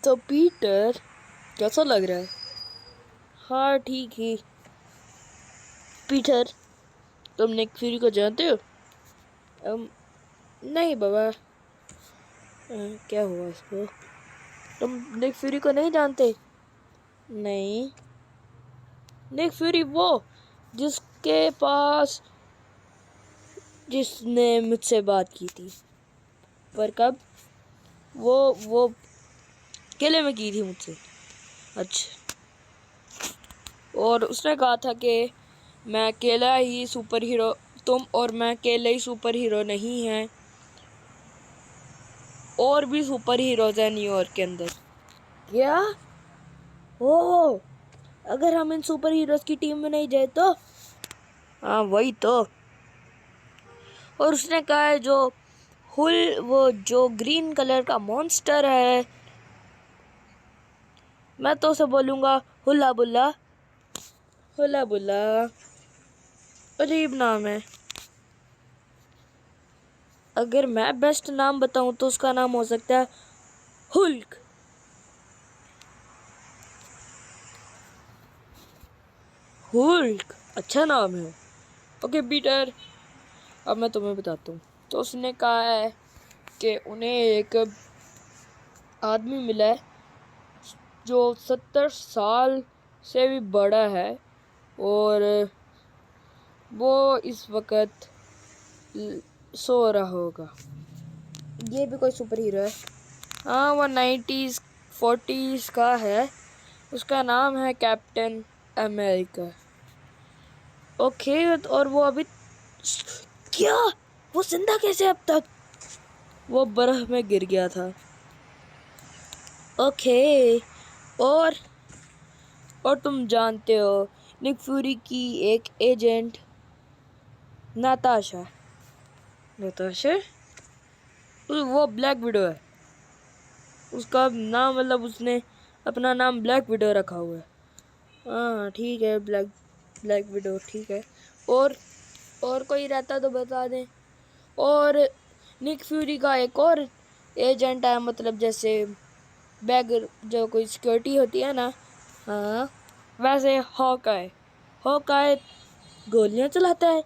तो पीटर कैसा लग रहा है? हाँ ठीक ही। पीटर, तुम निक फ्यूरी को जानते हो? नहीं बाबा। क्या हुआ इसको? तुम निक फ्यूरी को नहीं जानते? नहीं। निक फ्यूरी वो जिसके पास जिसने मुझसे बात की थी। पर कब? वो किले में की थी मुझसे। अच्छा। और उसने कहा था कि मैं अकेला ही सुपर हीरो, तुम और मैं अकेले ही सुपर हीरो नहीं हैं, और भी सुपर हीरोज हैं न्यूयॉर्क के अंदर। क्या? ओ, अगर हम इन सुपर हीरोज की टीम में नहीं जाए तो? हाँ वही तो। और उसने कहा है जो वो जो ग्रीन कलर का मॉन्स्टर है, मैं तो उसे बोलूंगा हुल्ला बुल्ला। हुल्ला बुल्ला अजीब नाम है। अगर मैं बेस्ट नाम बताऊं तो उसका नाम हो सकता है हुल्क। हुल्क अच्छा नाम है। ओके पीटर, अब मैं तुम्हें बताता हूँ। तो उसने कहा है कि उन्हें एक आदमी मिला है जो 70 साल से भी बड़ा है, और वो इस वक्त सो रहा होगा। ये भी कोई सुपर हीरो है? हाँ वो 90s 40s का है। उसका नाम है कैप्टन अमेरिका। ओके। और वो अभी क्या? वो जिंदा कैसे अब तक? वो बर्फ में गिर गया था। ओके। और तुम जानते हो निक फ्यूरी की एक एजेंट नाताशा। नाताशा वो ब्लैक विडो है। उसका नाम मतलब उसने अपना नाम ब्लैक विडो रखा हुआ है। हाँ ठीक है, ब्लैक ब्लैक विडो ठीक है। और कोई रहता तो बता दें। और निक फ्यूरी का एक और एजेंट है, मतलब जैसे बैग जो कोई सिक्योरिटी होती है ना, हाँ वैसे हॉकाय गोलियां चलाता है।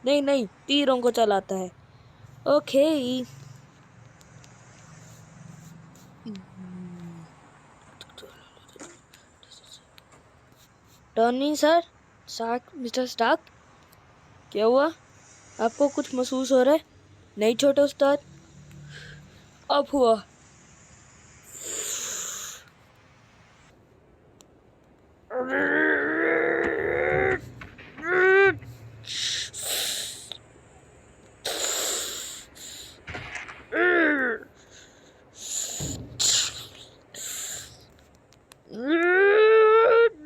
नहीं नहीं, तीरों को चलाता है। Okay. Tony sir, mister Stark, क्या हुआ? आपको कुछ महसूस हो रहा है? नहीं छोटे उस्ताद। अब हुआ।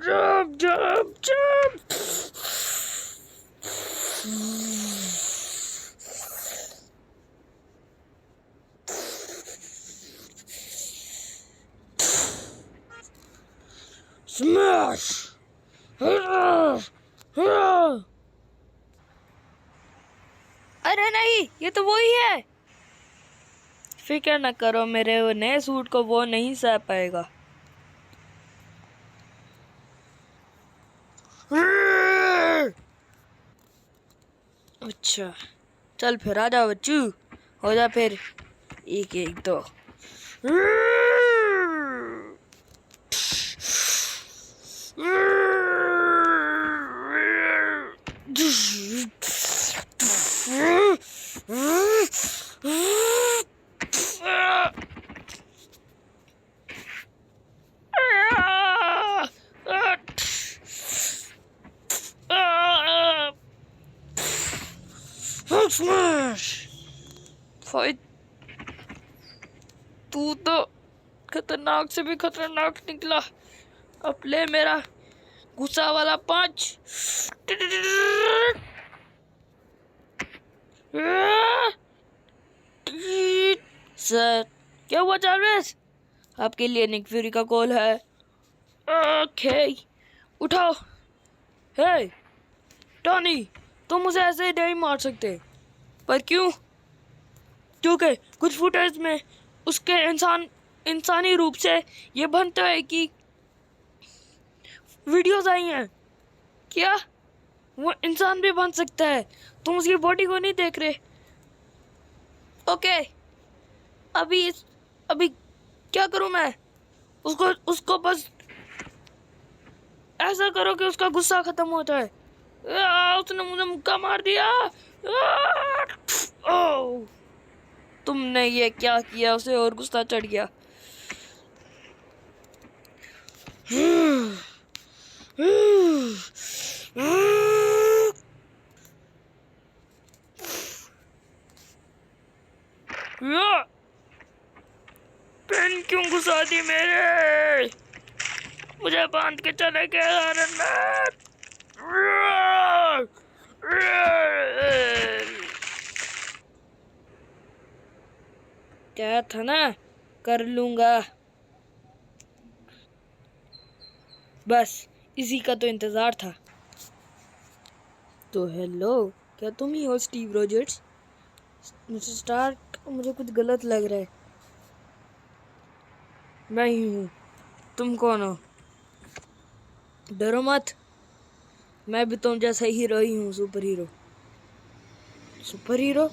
Jump, jump, jump. Smash! अरे नहीं, ये तो वही है। फिक्र न करो, मेरे नए सूट को वो नहीं सह पाएगा। अच्छा, चल फिर आ जा बच्चू, हो जा फिर एक एक दो। स्मैश भाई, तू तो खतरनाक से भी खतरनाक निकला। अब ले मेरा गुस्सा वाला पंच। सर, क्या हुआ चार्ल्स? आपके लिए निक फ्यूरी का कॉल है। ओके, उठाओ। हे टॉनी, तुम उसे ऐसे ही नहीं मार सकते। पर क्यों? क्योंकि कुछ फुटेज में उसके इंसान इंसानी रूप से ये बनता है कि वीडियोस आई हैं, क्या वो इंसान भी बन सकता है? तुम उसकी बॉडी को नहीं देख रहे? ओके, अभी क्या करूं मैं? उसको बस ऐसा करो कि उसका गुस्सा खत्म हो जाए। उसने मुझे मुक्का मार दिया। ओह, तुमने ये क्या किया? उसे और गुस्सा चढ़ गया। पेन क्यों घुसा दी मेरे? मुझे बांध के चले गए अंदर। क्या था ना, कर लूंगा। बस इसी का तो इंतजार था। तो हेलो, क्या तुम ही हो स्टीव रॉजर्स? मिस्टर स्टार्क, मुझे कुछ गलत लग रहा है। मैं ही हूँ। तुम कौन हो? डरो मत, मैं भी तुम जैसा हीरो ही हूँ। Super hero. Super hero?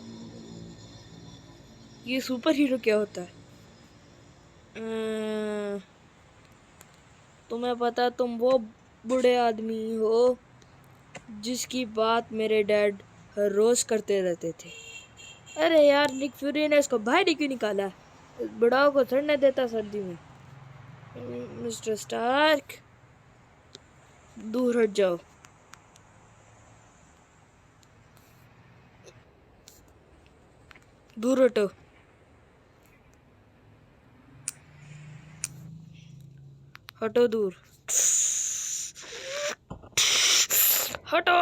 ये सुपर हीरो क्या होता है? तुम्हें पता, तुम वो बूढ़े आदमी हो जिसकी बात मेरे डैड हर रोज करते रहते थे। अरे यार, निक फ्यूरी ने इसको बाहर ही क्यों निकाला? बुढ़ाओ को सड़ने देता सर्दी में। मिस्टर स्टार्क, दूर हट जाओ। दूर हटो। हटो दूर। हटो।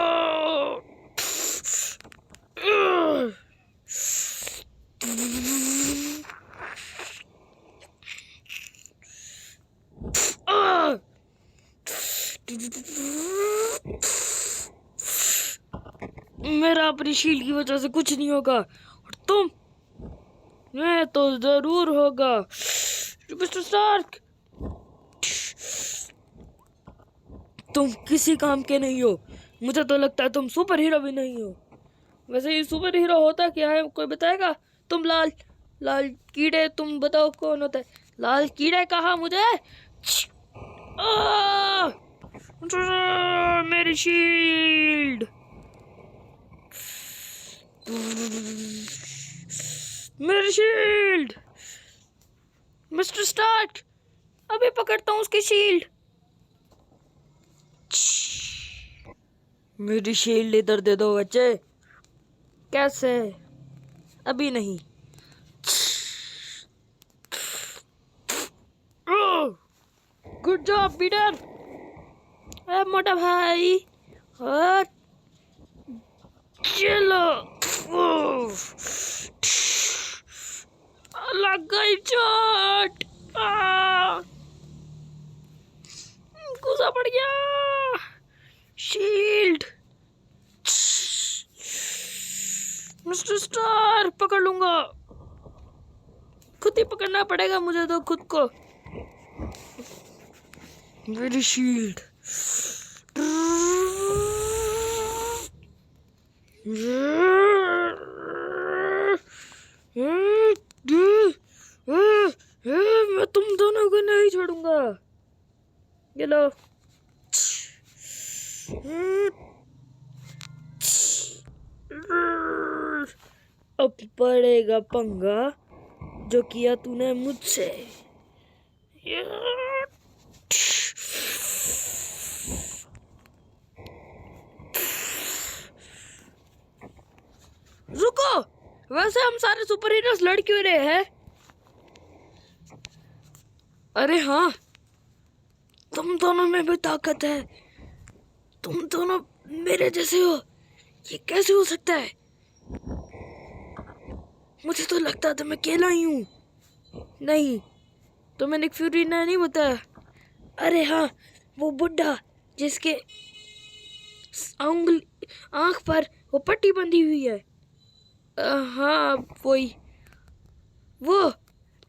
मेरा अपनी शील्ड की वजह से कुछ नहीं होगा, और तुम, मैं तो जरूर होगा। मिस्टर स्टार्क, तुम किसी काम के नहीं हो। मुझे तो लगता है तुम सुपर हीरो भी नहीं हो। वैसे ये सुपर हीरो होता क्या है, कोई बताएगा? तुम लाल लाल कीड़े, तुम बताओ कौन होता है? लाल कीड़े कहा मुझे? आ! मेरी शील्ड, मेरी शील्ड। मिस्टर स्टार्क, अभी पकड़ता हूँ उसकी शील्ड। मेरी शील्ड इधर दे दो बच्चे। कैसे? अभी नहीं। Good job Peter. मोटा भाई, और चलो। लग गई चोट। गुस्सा पड़ गया। शील्ड। मिस्टर स्टार, पकड़ लूंगा। खुद ही पकड़ना पड़ेगा मुझे तो खुद को। मेरी शील्ड। मैं तुम दोनों को नहीं छोड़ूंगा। ये लो। अब पड़ेगा पंगा जो किया तूने मुझसे। रुको, वैसे हम सारे सुपर हीरोज लड़ क्यों रहे हैं? अरे हाँ, तुम दोनों में भी ताकत है। तुम दोनों मेरे जैसे हो। ये कैसे हो सकता है? मुझे तो लगता था मैं अकेला ही हूँ। नहीं, तो मैंने निक फ्यूरी ने नहीं बताया। अरे हाँ, वो बुड्ढा जिसके आंख पर वो पट्टी बंधी हुई है। हाँ, वही वो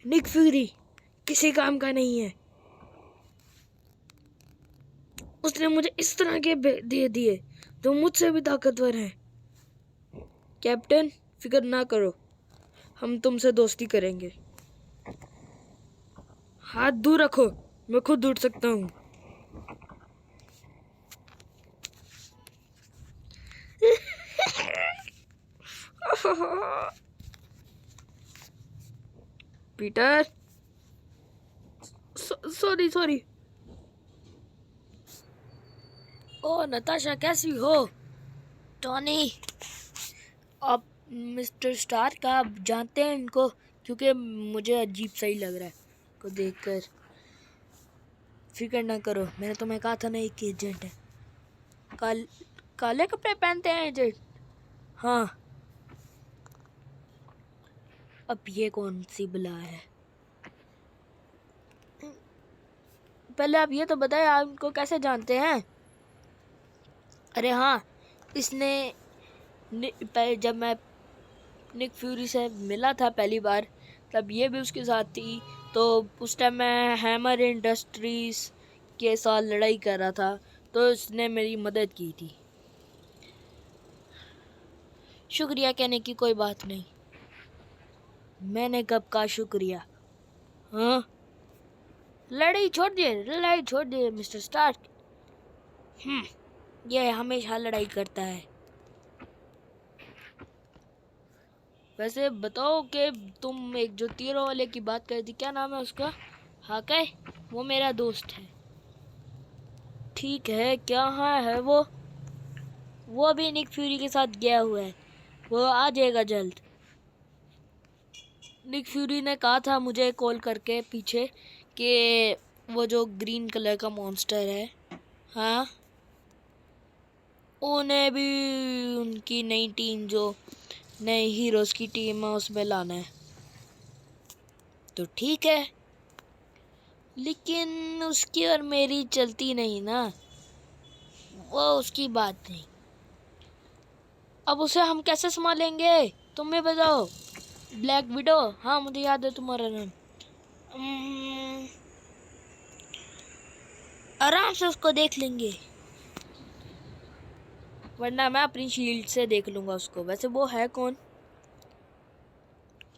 निक फ्यूरी। किसी काम का नहीं है। उसने मुझे इस तरह के दे दिए जो मुझसे भी ताकतवर हैं। कैप्टन, फिक्र ना करो, हम तुमसे दोस्ती करेंगे। हाथ दूर रखो, मैं खुद उठ सकता हूँ। Peter, sorry sorry. ओ नताशा, कैसी हो? टॉनी, आप मिस्टर स्टार्क आप जानते हैं इनको? क्योंकि मुझे अजीब सा ही लग रहा है को देखकर। फिक्र ना करो, मैंने तुम्हें कहा था ना एक एजेंट है। काले कपड़े पहनते हैं एजेंट? हाँ। अब ये कौन सी बला है? पहले आप ये तो बताएं, आप इनको कैसे जानते हैं? अरे हाँ, इसने जब मैं निक फ्यूरी से मिला था पहली बार, तब ये भी उसके साथ थी। तो उस टाइम मैं हैमर इंडस्ट्रीज के साथ लड़ाई कर रहा था, तो इसने मेरी मदद की थी। शुक्रिया कहने की कोई बात नहीं। मैंने कब कहा शुक्रिया? हाँ, लड़ाई छोड़ दिए मिस्टर स्टार्क। ये हमेशा लड़ाई करता है। वैसे बताओ कि तुम एक जो तीरों वाले की बात कर थी, क्या नाम है उसका? हाकै, वो मेरा दोस्त है। ठीक है, क्या है वो? वो अभी निक फ्यूरी के साथ गया हुआ है, वो आ जाएगा जल्द। निक फ्यूरी ने कहा था मुझे कॉल करके पीछे कि वो जो ग्रीन कलर का मॉन्स्टर है, हाँ, उन्हें भी उनकी नई टीम जो नए हीरोज की टीम है उसमें लाना है। तो ठीक है, लेकिन उसकी और मेरी चलती नहीं ना, वो उसकी बात नहीं। अब उसे हम कैसे संभालेंगे, तुम भी बताओ। ब्लैक विडो, हाँ मुझे याद है तुम्हारा नाम। आराम से उसको देख लेंगे, वरना मैं अपनी शील्ड से देख लूंगा उसको। वैसे वो है कौन?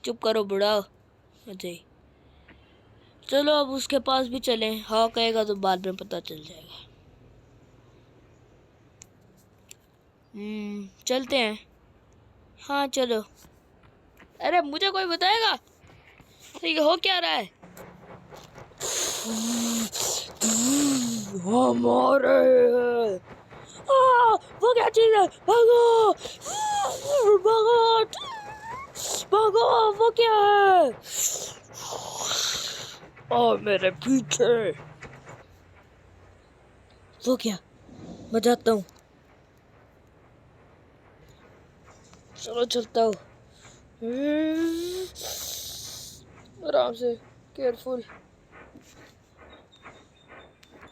चुप करो बुढ़ा अजय। चलो अब उसके पास भी चलें, हाँ कहेगा तो बाद में पता चल जाएगा। चलते हैं। हाँ चलो। अरे मुझे कोई बताएगा तो ये हो क्या रहा है? हमारे वो क्या चीज है? भागो भागो भागो, वो क्या है? मेरे पीछे। वो क्या? मैं जाता हूँ, चलो चलता हूँ। आराम से, केयरफुल।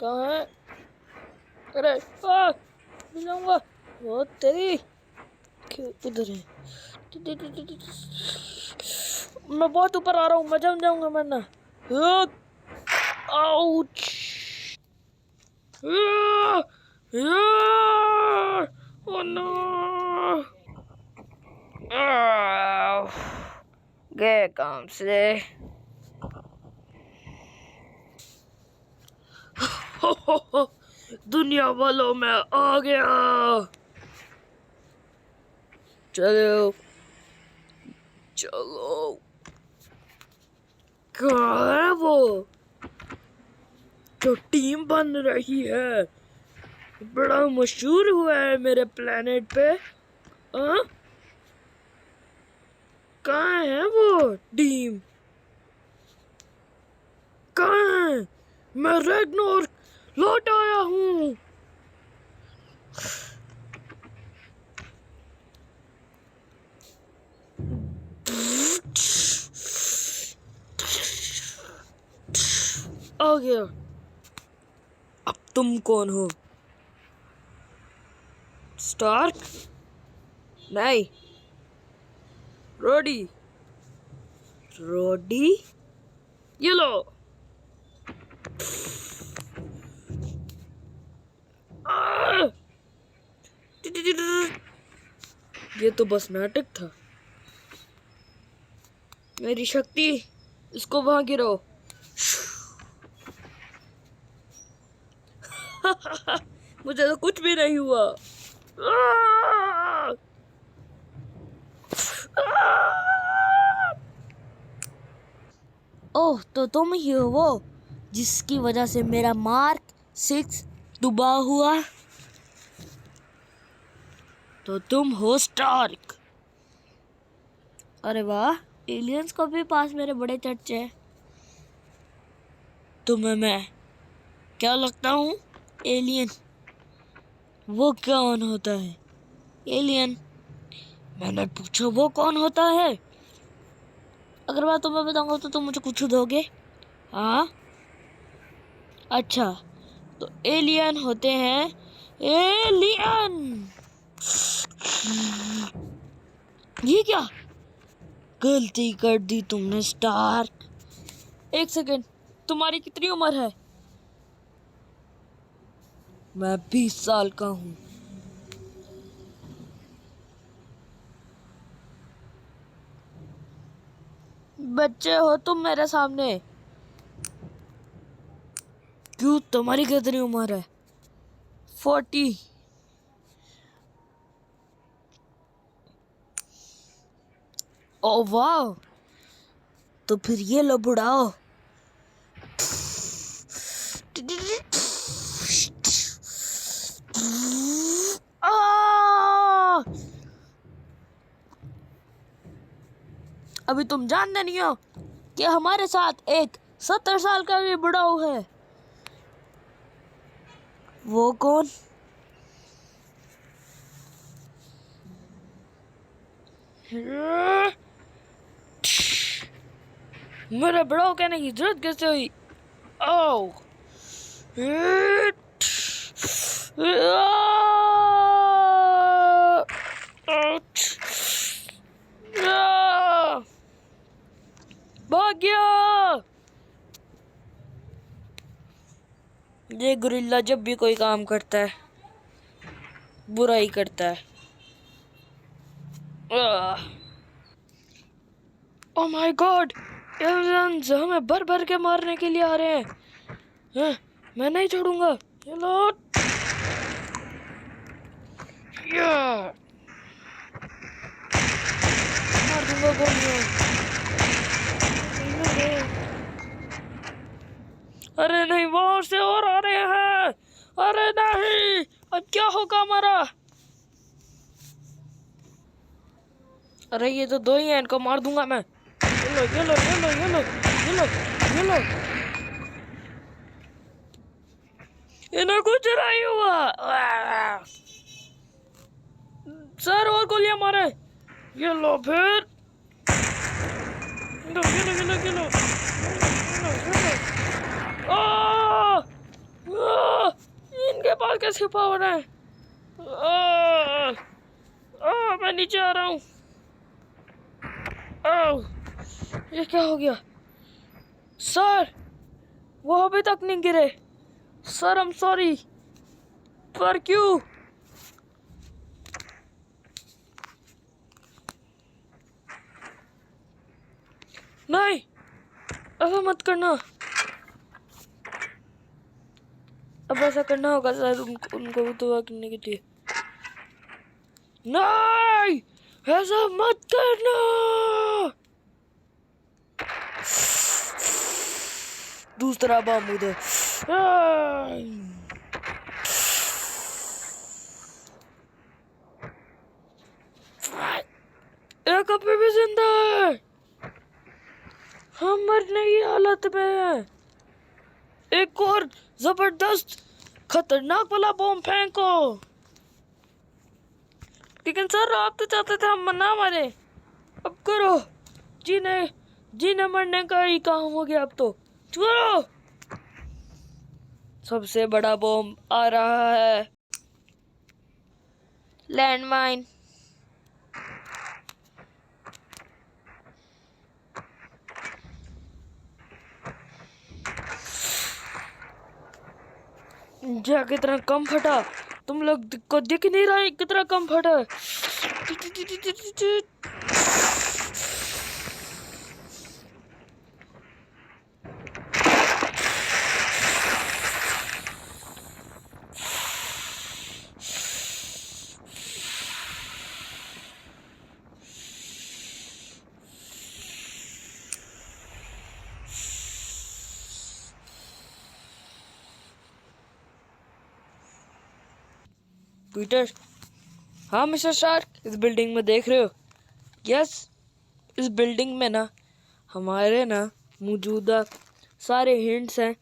कहाँ है? अरे जाऊंगा। वो तेरी उधर है। मैं बहुत ऊपर आ रहा हूँ, मैं जम जाऊंगा वरना। आउच। Oh no. गए काम से। दुनिया वालों मैं आ गया। चलो चलो। कहाँ है वो जो टीम बन रही है? बड़ा मशहूर हुआ है मेरे प्लेनेट पे। कहाँ है वो टीम? कहाँ है? मैं रैग्नार लौट आया हूँ। आ गया। अब तुम कौन हो? स्टार्क? नहीं, रोडी। रोडी? ये लो। ये तो बस नाटक था। मेरी शक्ति, इसको वहां गिरो। मुझे तो कुछ भी नहीं हुआ। ओह, तो तुम ही हो वो जिसकी वजह से मेरा मार्क 6 डूबा हुआ। तो तुम हो स्टार्क। अरे वाह, एलियंस को भी पास मेरे बड़े चर्चे हैं। तुम्हें मैं क्या लगता हूँ? एलियन? वो कौन होता है? एलियन? मैंने पूछा वो कौन होता है? अगर मैं तुम्हें बताऊंगा तो तुम मुझे कुछ दोगे? हाँ, अच्छा, तो एलियन होते हैं एलियन। ये क्या गलती कर दी तुमने स्टार्क? एक सेकेंड, तुम्हारी कितनी उम्र है? मैं 20 साल का हूँ। बच्चे हो तुम मेरे सामने। क्यों, तुम्हारी कितनी उम्र है? 40। ओ वाह, तो फिर ये लो बुढ़ाओ। आ! अभी तुम जानते नहीं हो कि हमारे साथ एक 70 साल का भी बुढ़ाऊ है। वो कौन? मेरे बुढ़ाऊ कहने की जरूरत कैसे हुई? ओ भाग गया। ये गुरिल्ला जब भी कोई काम करता है बुराई करता है। ओ माय गॉड, एलियंस हमें भर भर के मारने के लिए आ रहे हैं। हाँ, मैं नहीं छोड़ूंगा। चलो, मार दूंगा गोलियों। अरे नहीं, वहां से और आ रहे हैं। अरे नहीं, अब क्या होगा हमारा? अरे ये तो दो ही हैं, इनको मार दूंगा मैं। ये लो ये लो ये लो ये लो ये लो ये लो। इन्हें कुछ नहीं हुआ। सर और गोलियां मारे। ये लो फिर। ये लो ये लो ये लो ये लो ये लो। इनके पास कैसे पावर है? मैं नीचे आ रहा हूँ। ये क्या हो गया? सर, वो अभी तक नहीं गिरे। Sir, I am sorry. पर क्यों? नहीं, ऐसा मत करना। अब ऐसा करना होगा सर, उनको दुआ करने के लिए। नहीं, ऐसा मत करना। दूसरा बम उधर। एक अभी भी जिंदा है। हम मरने की हालत में हैं। एक और जबरदस्त खतरनाक वाला बम फेंको। लेकिन सर, आप तो चाहते थे हम ना मरे। अब करो। जीने जीने मरने का ही काम हो गया अब तो। करो। सबसे बड़ा बम आ रहा है। लैंडमाइन। जा कितना कम फटा, तुम लोग को दिख नहीं रहा है कितना कम फटा। पीटर, हाँ मिस्टर शार्क, इस बिल्डिंग में देख रहे हो? यस, इस बिल्डिंग में ना हमारे ना मौजूदा सारे हिंट्स हैं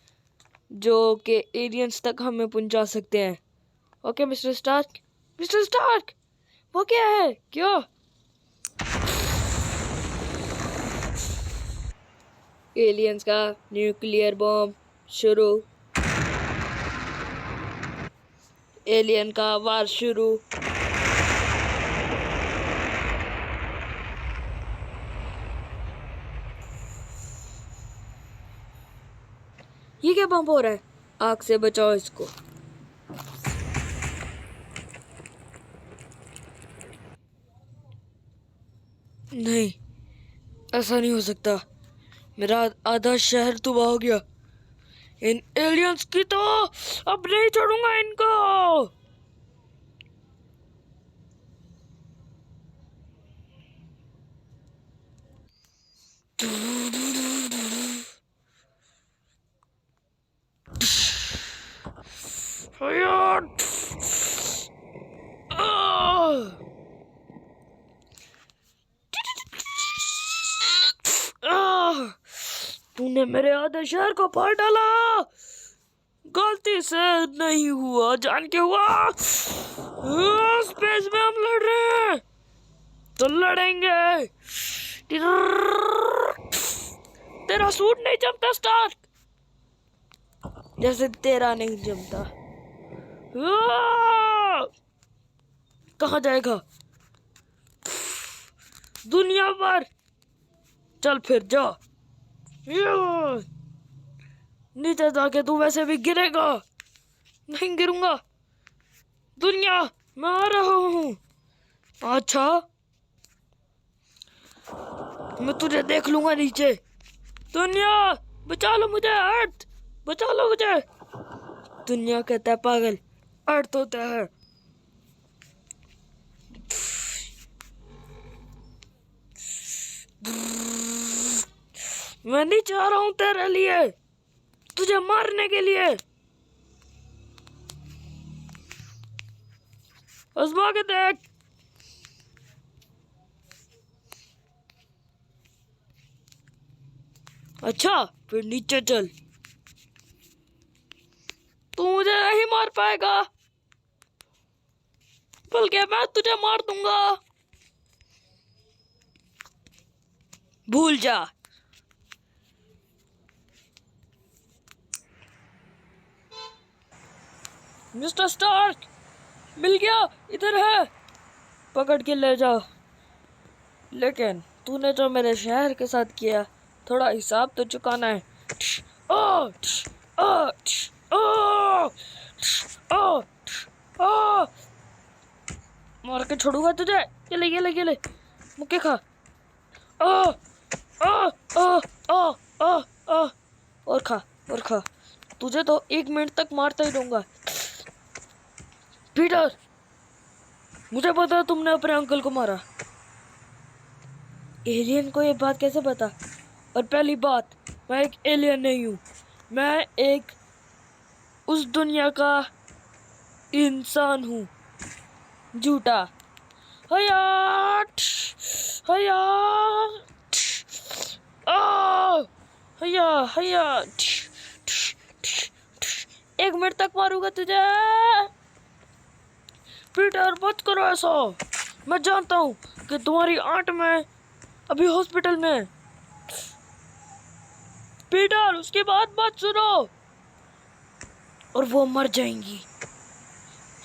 जो कि एलियंस तक हमें पहुंचा सकते हैं। Okay mister Stark. Mister Stark, वो क्या है? क्यों? एलियंस का न्यूक्लियर बॉम्ब शुरू। एलियन का वार शुरू। ये क्या बम हो रहा है? आग से बचाओ इसको। नहीं, ऐसा नहीं हो सकता। मेरा आधा शहर तबाह हो गया। इन एलियंस की तो अब नहीं छोड़ूंगा इनको। तूने मेरे आधे शहर को फाड़ डाला। गलती से नहीं हुआ, जान के हुआ। स्पेस में हम लड़ रहे हैं तो लड़ेंगे। तेरा सूट नहीं जमता स्टार्क, जैसे तेरा नहीं जमता। कहाँ जाएगा? दुनिया पर। चल फिर जा। नीचे जाके तू वैसे भी गिरेगा। नहीं गिरूंगा। दुनिया, मैं आ रहा हूँ। अच्छा, मैं तुझे देख लूंगा नीचे। दुनिया, बचा लो मुझे। अर्थ, बचा लो मुझे। दुनिया कहता है पागल, अर्थ होता है। मैं नहीं चाह रहा हूं तेरे लिए, तुझे मारने के लिए। आजमा के देख। अच्छा, फिर नीचे चल। तू मुझे नहीं मार पाएगा, बल्कि मैं तुझे मार दूंगा। भूल जा। मिस्टर स्टार्क, मिल गया, इधर है, पकड़ के ले जाओ। लेकिन तूने जो मेरे शहर के साथ किया, थोड़ा हिसाब तो चुकाना है। ओ, ओ, ओ, ओ, ओ, मार के छोड़ूंगा तुझे। ये ले मुक्के खा। ओ, ओ, ओ, ओ, ओ, ओ, और खा, और खा। तुझे तो 1 मिनट तक मारता ही रहूंगा। पीटर, मुझे पता है तुमने अपने अंकल को मारा। एलियन को ये बात कैसे पता? और पहली बात, मैं एक एलियन नहीं हूँ, मैं एक उस दुनिया का इंसान हूँ, झूठा। हया, हया, हया, हया। 1 मिनट तक मारूंगा तुझे। पीटर, मत करो ऐसा। मैं जानता हूँ कि तुम्हारी आंट में अभी हॉस्पिटल में। पीटर, उसकी बात सुनो। और वो मर जाएंगी।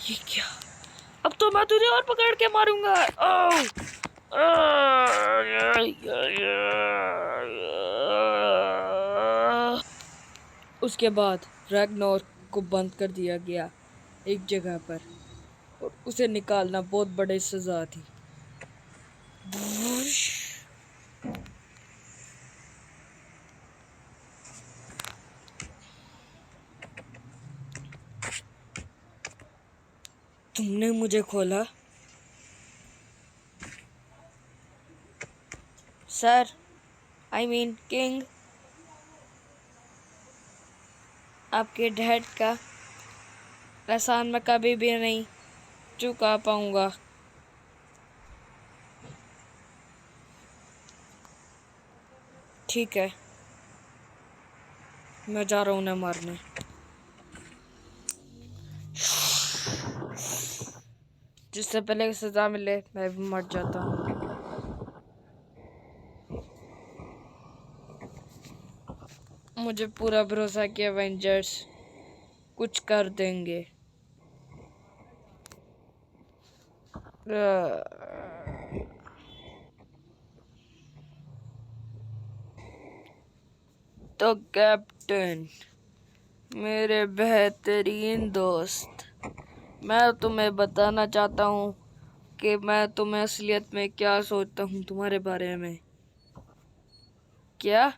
ये क्या? अब तो मैं तुझे और पकड़ के मारूंगा। उसके बाद रैग्नारोक को बंद कर दिया गया एक जगह पर, और उसे निकालना बहुत बड़ी सजा थी। तुमने मुझे खोला सर, आई मीन किंग। आपके डैड का एहसान मैं कभी भी नहीं चुका पाऊंगा। ठीक है, मैं जा रहा हूँ उन्हें मारने। जिससे पहले की सजा मिले मैं भी मर जाता हूँ। मुझे पूरा भरोसा कि एवेंजर्स कुछ कर देंगे। तो कैप्टन, मेरे बेहतरीन दोस्त, मैं तुम्हें बताना चाहता हूँ कि मैं तुम्हें असलियत में क्या सोचता हूँ तुम्हारे बारे में। क्या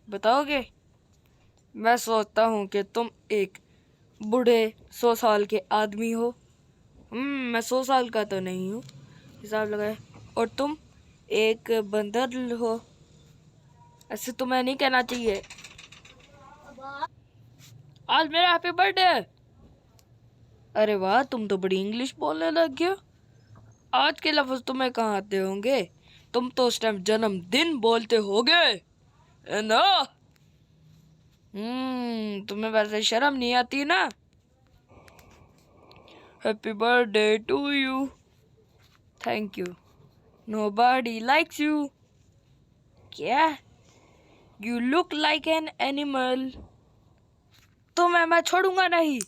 बताओगे? मैं सोचता हूँ कि तुम एक बूढ़े 100 साल के आदमी हो। मैं 100 साल का तो नहीं हूँ, हिसाब लगाए। और तुम एक बंदर हो। ऐसे तुम्हें नहीं कहना चाहिए। आज मेरा हैप्पी बर्थडे है। अरे वाह, तुम तो बड़ी इंग्लिश बोलने लग गए। आज के लफ्ज तुम्हें कहाँ आते होंगे? तुम तो उस टाइम जन्मदिन बोलते होगे ना। तुम्हें वैसे शर्म नहीं आती ना? Happy birthday to you. Thank you. Nobody likes you. क्या? You look like an animal. तुम्हें मैं छोड़ूंगा नहीं।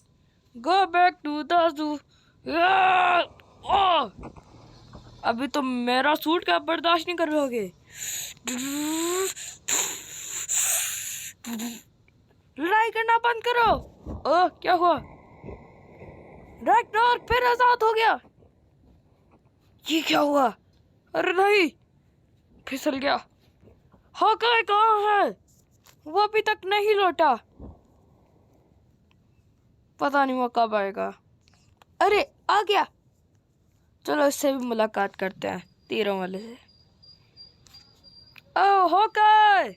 Go back to the zoo. अभी तुम मेरा सूट का बर्दाश्त नहीं कर रहोगे। लड़ाई करना बंद करो। ओह, क्या हुआ? रैग्नार्क फिर आजाद हो गया। ये क्या हुआ? अरे नहीं, फिसल गया। हॉकाय कहाँ है? वो अभी तक नहीं लौटा। पता नहीं वो कब आएगा। अरे आ गया। चलो इससे भी मुलाकात करते हैं, तीरों वाले से। ओह हॉकाय।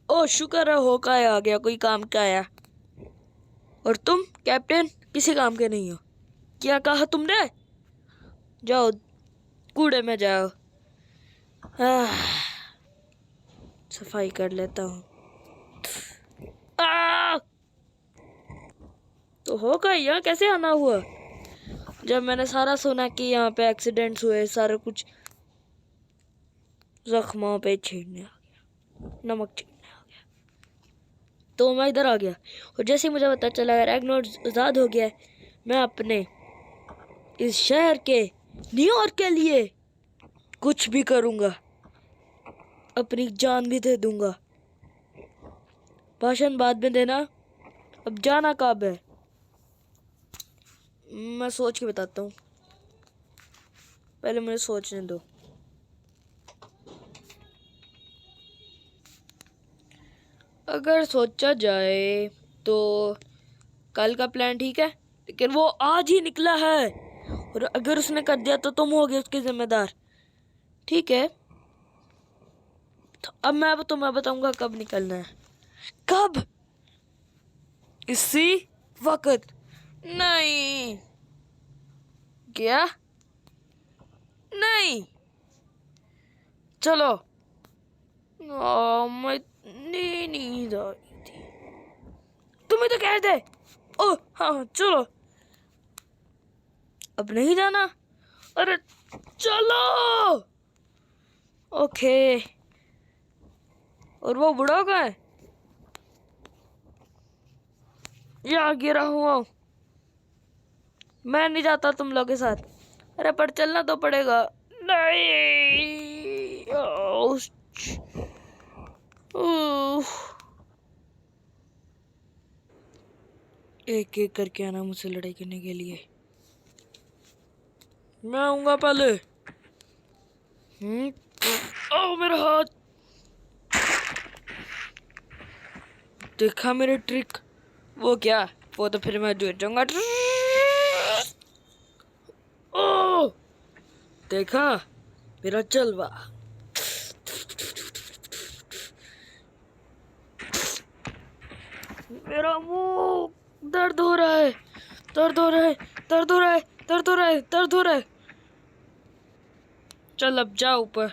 ओह शुक्र है हॉकाय आ गया, कोई काम का आया। और तुम कैप्टन किसी काम के नहीं हो। क्या कहा तुमने? जाओ कूड़े में जाओ। सफाई कर लेता हूँ। तो हॉकाय यहाँ कैसे आना हुआ? जब मैंने सारा सुना कि यहाँ पे एक्सीडेंट्स हुए, सारा कुछ जख्मों पे छींटने आ गया, नमक छींटने आ गया, तो मैं इधर आ गया। और जैसे ही मुझे पता चला रैग्नार्क आज़ाद हो गया है, मैं अपने इस शहर के न्यूयॉर्क के लिए कुछ भी करूँगा, अपनी जान भी दे दूँगा। भाषण बाद में देना, अब जाना कब है? मैं सोच के बताता हूँ, पहले मुझे सोचने दो। अगर सोचा जाए तो कल का प्लान ठीक है, लेकिन वो आज ही निकला है, और अगर उसने कर दिया तो तुम होगे उसके जिम्मेदार। ठीक है, तो अब मैं तुम्हें बताऊंगा कब निकलना है। कब? इसी वक्त? नहीं। क्या? नहीं। चलो। मैं नींद आ रही थी। तुम्हें तो कह दे। ओह हाँ चलो। अब नहीं जाना? अरे चलो। ओके। और वो बुढ़ा कहाँ है? यहाँ गिरा हुआ। मैं नहीं जाता तुम लोग के साथ। अरे पर चलना तो पड़ेगा। नहीं। एक एक करके आना मुझसे लड़ाई करने के लिए। मैं आऊंगा पहले। आओ मेरा हाथ। देखा मेरे ट्रिक? वो क्या, वो तो फिर मैं जुट जाऊंगा। ओ देखा मेरा जलवा। मेरा मुंह दर्द हो रहा है, दर्द हो रहा है, दर्द हो रहा है, दर्द हो रहा है, दर्द हो रहा है। चल अब जा ऊपर।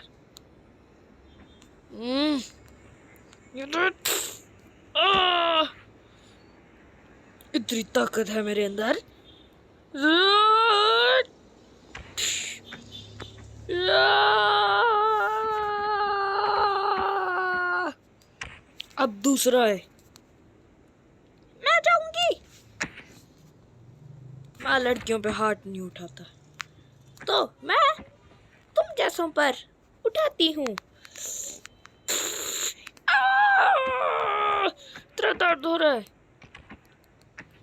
इतनी ताकत है मेरे अंदर। अब दूसरा है। मैं जाऊंगी। मैं लड़कियों पे हाथ नहीं उठाता, तो मैं तुम जैसों पर उठाती हूँ। तेरा दर्द हो रहा है।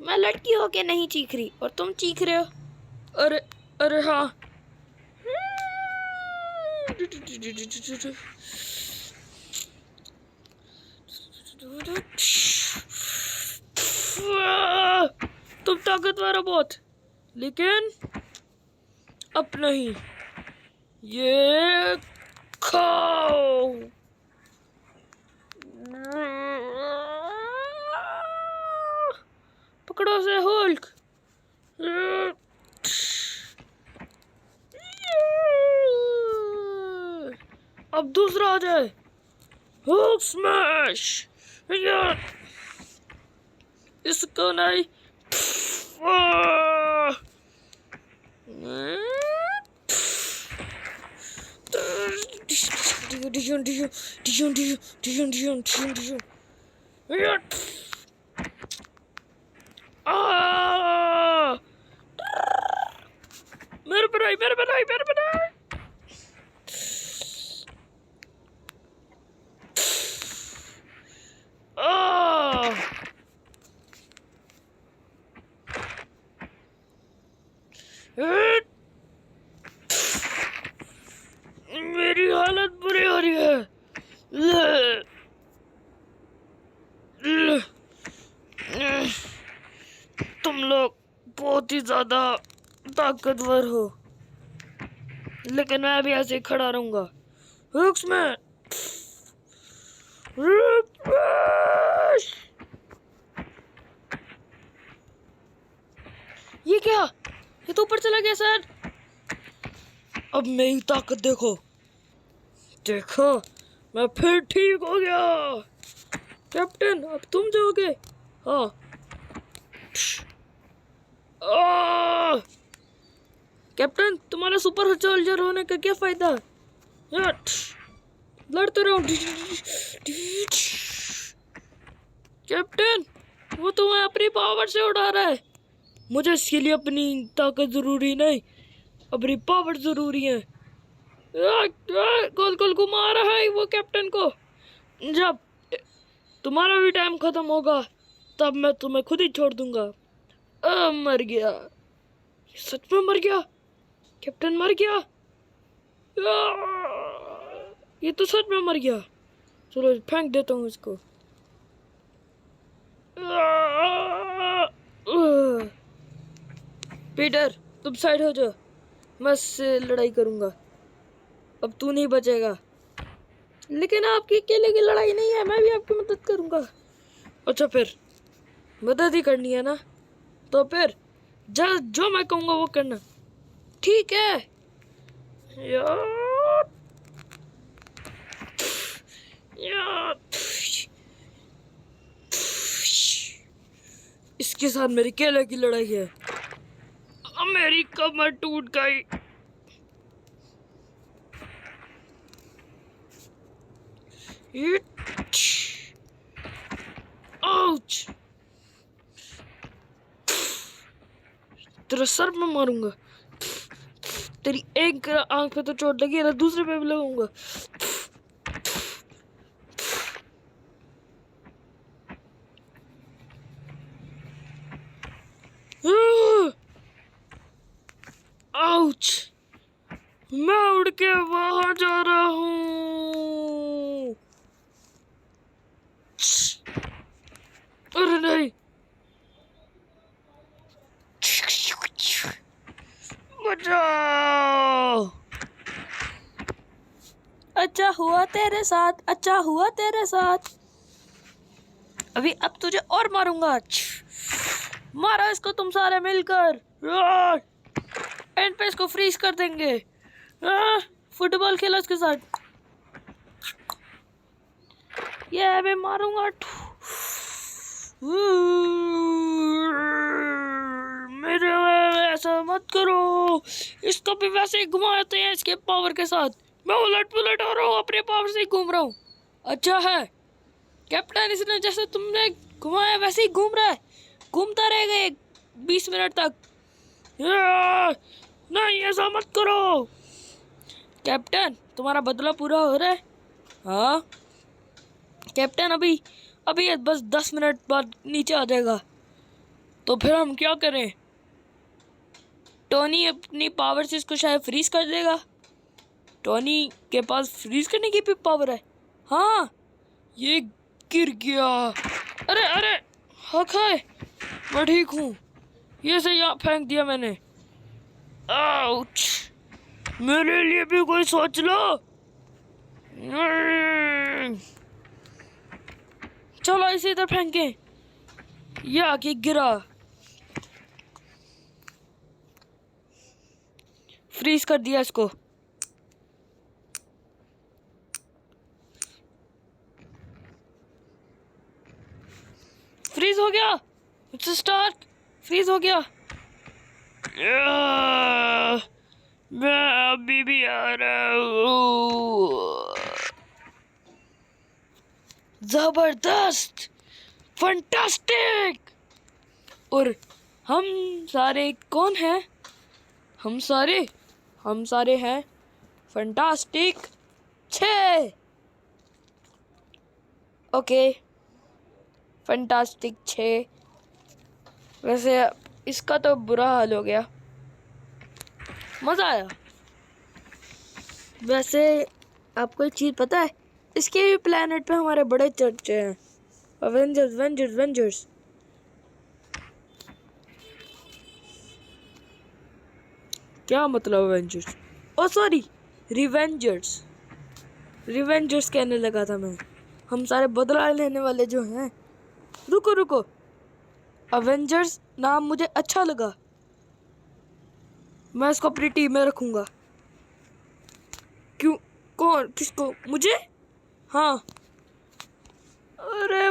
मैं लड़की होके नहीं चीख रही और तुम चीख रहे हो। अरे अरे हाँ। तुम ताकतवर हो बहुत, लेकिन अब नहीं। ये खाओ। पकड़ो से हुल्क। अब दूसरा आ जाए। Hook smash. इसको नहीं। मेरे बनाई, मेरे बनाई, मेरे बनाई। मेरी हालत बुरी हो रही है। तुम लोग बहुत ही ज्यादा ताकतवर हो, लेकिन मैं भी ऐसे ही खड़ा रहूंगा। हुक्स में। ये क्या, ये तो ऊपर चला गया सर। अब मेरी ताकत देखो। देखो मैं फिर ठीक हो गया। कैप्टन अब तुम जाओगे। हाँ। कैप्टन तुम्हारा सुपर सोल्जर होने का क्या फायदा। लड़ते रहो। कैप्टन वो तुम्हें अपनी पावर से उड़ा रहा है। मुझे इसके लिए अपनी ताकत जरूरी नहीं, अपनी पावर जरूरी है। गोल गोल घुमा रहा है वो कैप्टन को। जब तुम्हारा भी टाइम खत्म होगा तब मैं तुम्हें खुद ही छोड़ दूंगा। मर गया। सच में मर गया। कैप्टन मर गया। ये तो सच में मर गया। चलो फेंक देता हूँ इसको। पीटर तुम साइड हो जाओ, मैं इससे लड़ाई करूंगा। अब तू नहीं बचेगा। लेकिन आपकी अकेले की लड़ाई नहीं है, मैं भी आपकी मदद करूंगा। अच्छा फिर मदद ही करनी है ना, तो फिर जो मैं कहूंगा वो करना, ठीक है। यार, यार, इसके साथ मेरी अकेले की लड़ाई है। मेरी कमर टूट गई। आउच। तेरा सर में मारूंगा। तेरी एक आंख पे तो चोट लगी है ना, दूसरे पे भी लगाऊंगा। हुआ तेरे साथ, अच्छा हुआ तेरे साथ। अभी अब तुझे और मारूंगा। मारो इसको तुम सारे मिलकर। एंड पे इसको फ्रीज कर देंगे। फुटबॉल खेलो इसके साथ। ये मैं मारूंगा। मेरे ऐसा मत करो। इसको भी वैसे ही घुमाते हैं इसके पावर के साथ। मैं उलट पुलट हो रहा हूँ, अपने पावर से ही घूम रहा हूँ। अच्छा है कैप्टन, इसने जैसे तुमने घुमाया वैसे ही घूम रहा है। घूमता रहेगा 20 मिनट तक। नहीं ऐसा मत करो। कैप्टन तुम्हारा बदला पूरा हो रहा है। हाँ कैप्टन, अभी अभी बस 10 मिनट बाद नीचे आ जाएगा। तो फिर हम क्या करें? टोनी अपनी पावर से इसको शायद फ्रीज कर देगा। टोनी के पास फ्रीज करने की भी पावर है। हाँ ये गिर गया। अरे अरे हक है, मैं ठीक हूँ। ये से यहाँ फेंक दिया मैंने। आउच, मेरे लिए भी कोई सोच लो। चलो इसे इधर फेंके। ये आके गिरा। फ्रीज कर दिया इसको। फ्रीज हो गया। It's start. फ्रीज हो गया। मैं अभी भी आ रहा हूँ। जबरदस्त, फंटास्टिक। और हम सारे कौन हैं? हम सारे हैं फंटास्टिक 6। Okay fantastic 6। वैसे इसका तो बुरा हाल हो गया। मज़ा आया। वैसे आपको एक चीज़ पता है, इसके भी प्लेनेट पे हमारे बड़े चर्चे हैं। अवेंजर्स वेंजर्स वेंजर्स। क्या मतलब अवेंजर्स? ओ सॉरी, रिवेंजर्स। रिवेंजर्स कहने लगा था मैं। हम सारे बदला लेने वाले जो हैं। रुको रुको, अवेंजर्स नाम मुझे अच्छा लगा। मैं इसको अपनी टीम में रखूंगा। क्यों? कौन? किसको? मुझे? हाँ। अरे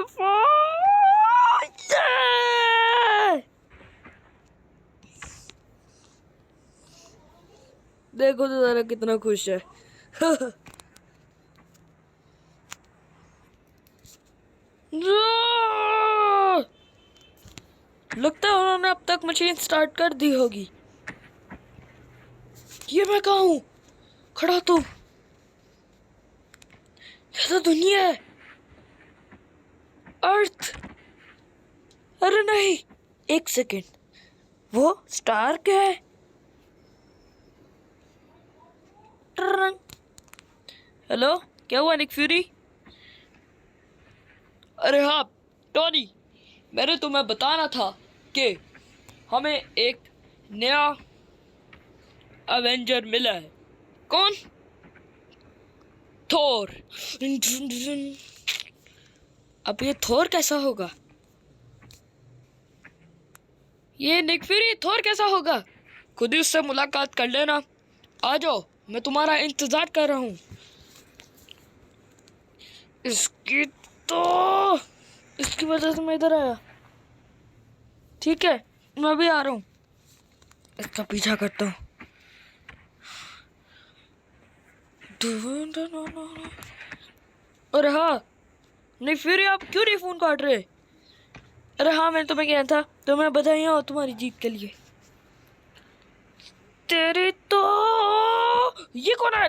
देखो तो जरा कितना खुश है। लगता है उन्होंने अब तक मशीन स्टार्ट कर दी होगी। ये मैं कहाँ हूँ खड़ा? तो ये तो दुनिया है, अर्थ। अरे नहीं, एक सेकेंड, वो स्टार्क है। हेलो, क्या हुआ निक फ्यूरी? अरे हाँ टोनी, मैंने तुम्हें बताना था कि हमें एक नया अवेंजर मिला है। कौन? थोर। अब ये थोर कैसा होगा? ये निक फ्यूरी थोर कैसा होगा? खुद ही उससे मुलाकात कर लेना। आ जाओ, मैं तुम्हारा इंतजार कर रहा हूँ। इसकी वजह से मैं इधर आया। ठीक है, मैं भी आ रहा हूँ। इसका पीछा करता हूँ। अरे हाँ नहीं, फिर आप क्यों नहीं फोन काट रहे? अरे हाँ मैंने तुम्हें कहना था, तुम्हें बधाइयाँ हो तुम्हारी जीत के लिए। तेरी तो ये कौन है?